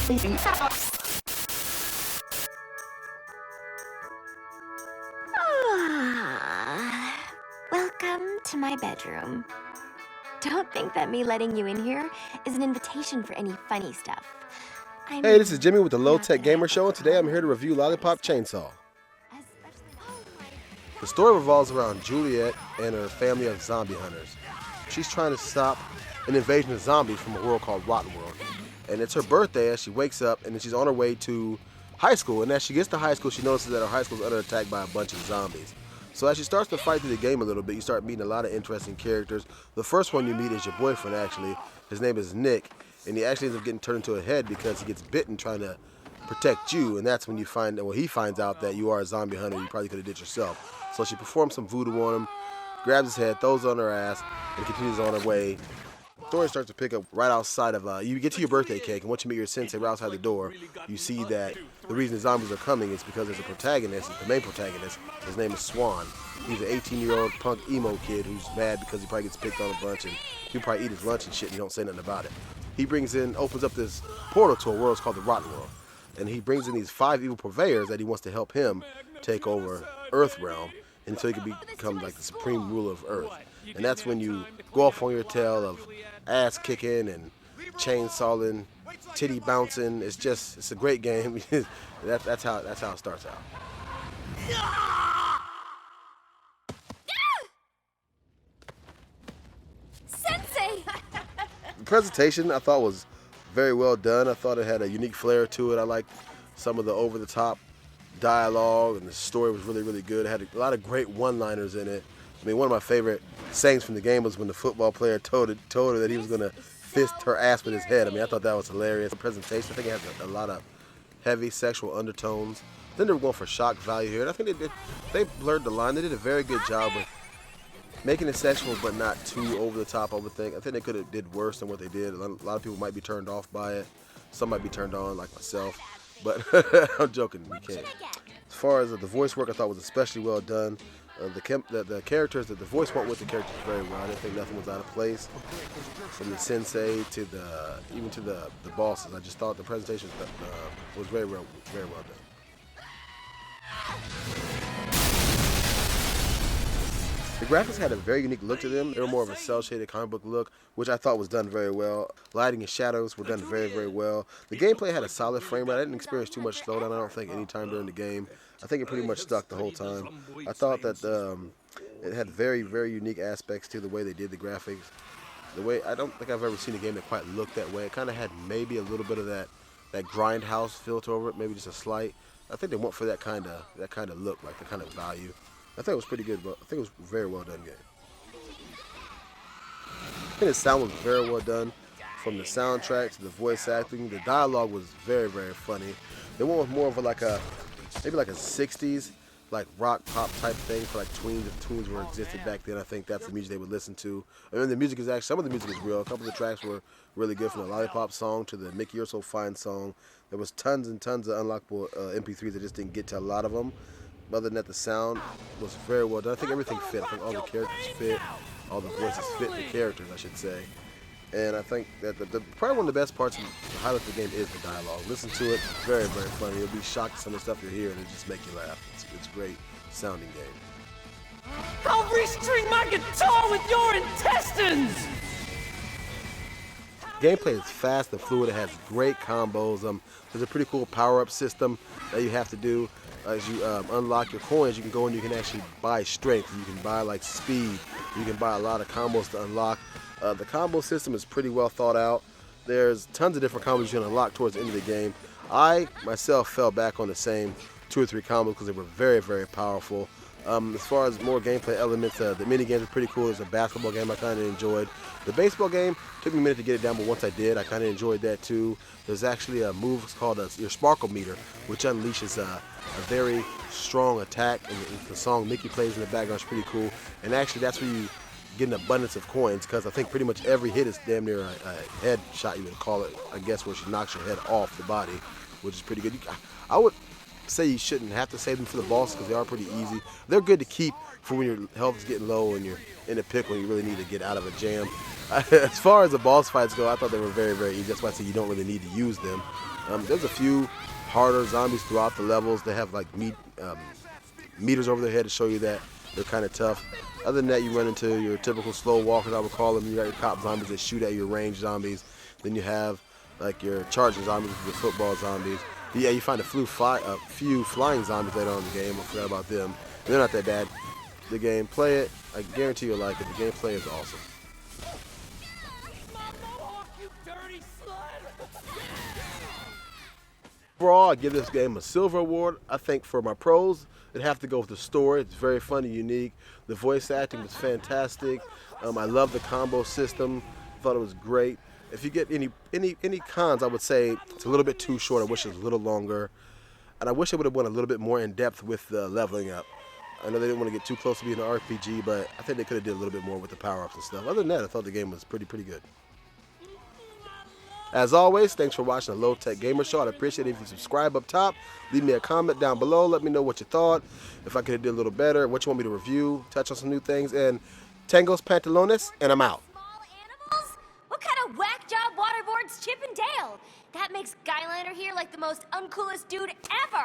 Welcome to my bedroom. Don't think that me letting you in here is an invitation for any funny stuff. Hey, this is Jimmy with the Low Tech Gamer Show, and today I'm here to review Lollipop Chainsaw. The story revolves around Juliet and her family of zombie hunters. She's trying to stop an invasion of zombies from a world called Rotten World. And it's her birthday as she wakes up, and then she's on her way to high school. And as she gets to high school, she notices that her high school is under attack by a bunch of zombies. So as she starts to fight through the game a little bit, you start meeting a lot of interesting characters. The first one you meet is your boyfriend, actually. His name is Nick, and he actually ends up getting turned into a head because he gets bitten trying to protect you. And that's when he finds out that you are a zombie hunter you probably could have did yourself. So she performs some voodoo on him, grabs his head, throws it on her ass, and continues on her way. The story starts to pick up right outside of, you get to your birthday cake, and once you meet your sensei right outside the door, you see that the reason the zombies are coming is because there's a protagonist, the main protagonist. His name is Swan. He's an 18-year-old punk emo kid who's mad because he probably gets picked on a bunch, and he'll probably eat his lunch and shit, and he don't say nothing about it. He opens up this portal to a world called the Rotten World, and he brings in these 5 evil purveyors that he wants to help him take over Earth Realm, and so he can become like the supreme ruler of Earth. And that's when you go off on your tale of ass kicking and chainsawing, titty bouncing. It's a great game. that's how it starts out. Sensei! The presentation I thought was very well done. I thought it had a unique flair to it. I liked some of the over-the-top dialogue, and the story was really, really good. It had a lot of great one-liners in it. I mean, one of my favorite sayings from the game was when the football player told her that he was going to fist her ass with his head. I mean, I thought that was hilarious. The presentation, I think it has a lot of heavy sexual undertones. I think they were going for shock value here, and I think they blurred the line. They did a very good job with making it sexual, but not too over the top, I would think. I think they could have did worse than what they did. A lot of people might be turned off by it. Some might be turned on, like myself. But I'm joking, you can't. As far as the voice work, I thought was especially well done. The characters that the voice went with the characters very well. I didn't think nothing was out of place. From the sensei to even to the bosses, I just thought the presentation was very well done. The graphics had a very unique look to them. They were more of a cel-shaded comic book look, which I thought was done very well. Lighting and shadows were done very, very well. The gameplay had a solid frame rate. I didn't experience too much slowdown, I don't think, any time during the game. I think it pretty much stuck the whole time. I thought that it had very, very unique aspects to the way they did the graphics. I don't think I've ever seen a game that quite looked that way. It kind of had maybe a little bit of that grindhouse filter over it, maybe just a slight. I think they went for that kind of look, like the kind of value. I think it was pretty good, but I think it was a very well done game. I think the sound was very well done, from the soundtrack to the voice acting. The dialogue was very, very funny. They went with more of maybe like a 60s like rock pop type thing for like tweens, if tweens were existed back then. I think that's the music they would listen to. I mean, the music is actually, some of the music is real. A couple of the tracks were really good, from the Lollipop song to the Mickey You're So Fine song. There was tons and tons of unlockable MP3s. I just didn't get to a lot of them. Other than that, the sound was very well done. I think everything fit. I think all the characters fit. All the voices fit the characters, I should say. And I think that probably one of the best parts, the highlight of the game, is the dialogue. Listen to it. Very, very funny. You'll be shocked at some of the stuff you hear, and it just make you laugh. It's a great sounding game. I'll restring my guitar with your intestines! Gameplay is fast and fluid. It has great combos. There's a pretty cool power-up system that you have to do. As you unlock your coins, you can go and you can actually buy strength. You can buy like speed. You can buy a lot of combos to unlock. The combo system is pretty well thought out. There's tons of different combos you can unlock towards the end of the game. I myself fell back on the same 2 or 3 combos because they were very, very powerful. As far as more gameplay elements, the mini games are pretty cool. There's a basketball game I kind of enjoyed. The baseball game took me a minute to get it down, but once I did, I kind of enjoyed that too. There's actually a move called your Sparkle Meter, which unleashes a very strong attack, and the song Mickey plays in the background is pretty cool. And actually, that's where you get an abundance of coins, because I think pretty much every hit is damn near a head shot, you would call it, I guess, where she knocks your head off the body, which is pretty good. I would say you shouldn't have to save them for the bosses because they are pretty easy. They're good to keep for when your health is getting low and you're in a pickle and you really need to get out of a jam. As far as the boss fights go, I thought they were very, very easy. That's why I say you don't really need to use them. There's a few harder zombies throughout the levels. They have like meters over their head to show you that they're kind of tough. Other than that, you run into your typical slow walkers, I would call them. You got your cop zombies that shoot at your ranged zombies. Then you have like your charging zombies, your football zombies. Yeah, you find a few flying zombies later on in the game. I forgot about them. They're not that bad. The game, play it. I guarantee you'll like it. The gameplay is awesome. Overall, I give this game a silver award. I think for my pros, it'd have to go with the story. It's very funny, unique. The voice acting was fantastic. I love the combo system. Thought it was great. If you get any cons, I would say it's a little bit too short. I wish it was a little longer. And I wish it would have went a little bit more in depth with the leveling up. I know they didn't want to get too close to being an RPG, but I think they could have did a little bit more with the power-ups and stuff. Other than that, I thought the game was pretty good. As always, thanks for watching the Low Tech Gamer Show. I'd appreciate it if you subscribe up top. Leave me a comment down below. Let me know what you thought. If I could have did a little better, what you want me to review, touch on some new things. And Tangos Pantalones, and I'm out. Small animals? What kind of whack job waterboards Chip and Dale? That makes Skylander here like the most uncoolest dude ever.